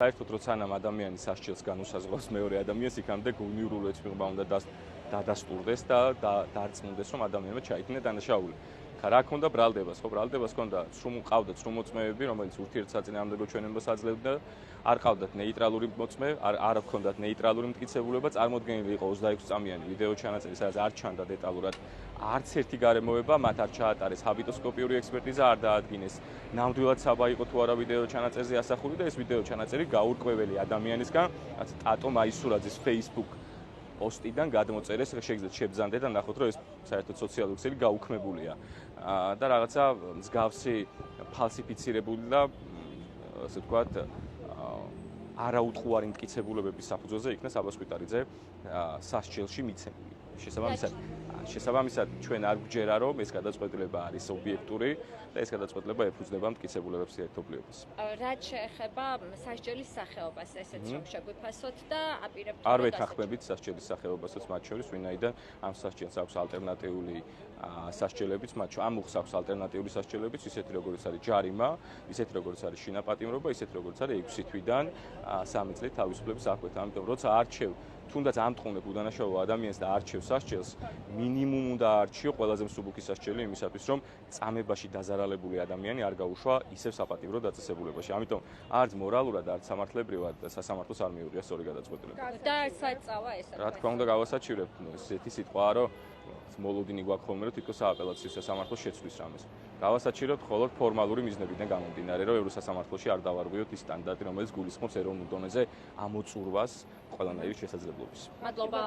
საერთოდ როცა სანამ ადამიანი სასჯელს განუსაზღვრავს მეორე ადამიანს, იქამდე გონიურ ურთიერთობა უნდა დადასტურდეს და დარწმუნდეს, რომ ადამიანმა ჩაიდინა დანაშაული. რა ქონდა ბრალდებას, ხო, ბრალდებას ქონდა, ყავდათ სრულ-მოწმეები, რომელიც ურთიერთსაწინააღმდეგო ჩვენებას აძლევდა, არ ყავდათ ნეიტრალური მოწმე, არ ჰქონდათ ნეიტრალური მტკიცებულება, წარმოდგენილი იყო 26 წამიანი ვიდეო ჩანაწერი, სადაც არ ჩანდა დეტალურად არც ერთი გარემოება, მათ არ ჩაატარეს ჰაბიტოსკოპიური ექსპერტიზა, არ დაადგინეს ნამდვილად საბა იყო თუ არა ვიდეო ჩანაწერზე ასახული და ეს ვიდეო ჩანაწერი გაურკვეველი ადამიანისგან, რაც ტატო მაისურაძის Facebook პოსტიდან გადმოწერეს, შეგიძლიათ შებრძანდეთ და ნახოთ, რომ ეს საერთოდ სოციალური ქსელი გაუქმებულია და რაღაცა მსგავსი ფალსიფიცირებული და ასე ვთქვათ არაუთხოვარი მტკიცებულებების საფუძველზე იქნა საბა სკვიტარიძე სასჯელში მიცემული. შესაბამისად ჩვენ არ გვჯერა, რომ ეს გადაწყვეტილება არის ობიექტური და ეს გადაწყვეტილება ეფუძნება მტკიცებულებებს ერთობლიობას. რაც შეეხება სასჯელის სახეობას, ესეც რომ შეგვიფასოთ და აპირებთ არ ვეთანხმებით სასჯელის სახეობასაც მათ შორის, ვინაიდან ამ სასჯელს აქვს ალტერნატიული სასჯელებიც, ამ უხს აქვს ალტერნატიული სასჯელებიც, ისეთი როგორც არის ჯარიმა, ისეთი როგორც არის შინაპატიმრობა, ისეთი როგორც არის 6 თვიდან 3 წლით თავისუფლების აღკვეთა. ამიტომ როცა არჩევ თუნდაც ამტყუნებ უდანაშაულო ადამიანს და არჩევ სასჯელს, მინიმუმ უნდა არჩიო ყველაზე მსუბუქი სასჯელი იმისათვის, რომ წამებაში დაზარალებული ადამიანი არ გაუშვა ისევ საპატიმრო დაწესებულებაში. ამიტომ არც მორალურად, არც სამართლებრივად სასამართლოს არ მიუღია სწორი გადაწყვეტილება. და საწავა ეს. რა თქმა უნდა, გავასაჩივრებ, ესეთი სიტყვაა, რომ მოლოდინი გვაქვს ხოლმე, რომ თითქოს სააპელაციო სასამართლო შეცვლის რამეს. გავასაჩივრებ მხოლოდ ფორმალური მიზნებიდან გამომდინარე, რომ ევროსასამართლოში არ დავარღვიოთ ის სტანდარტი, რომელიც გულისხმობს ეროვნულ დონეზე ამოწურვას ყველანაირი შესაძლებლობის. მადლობა.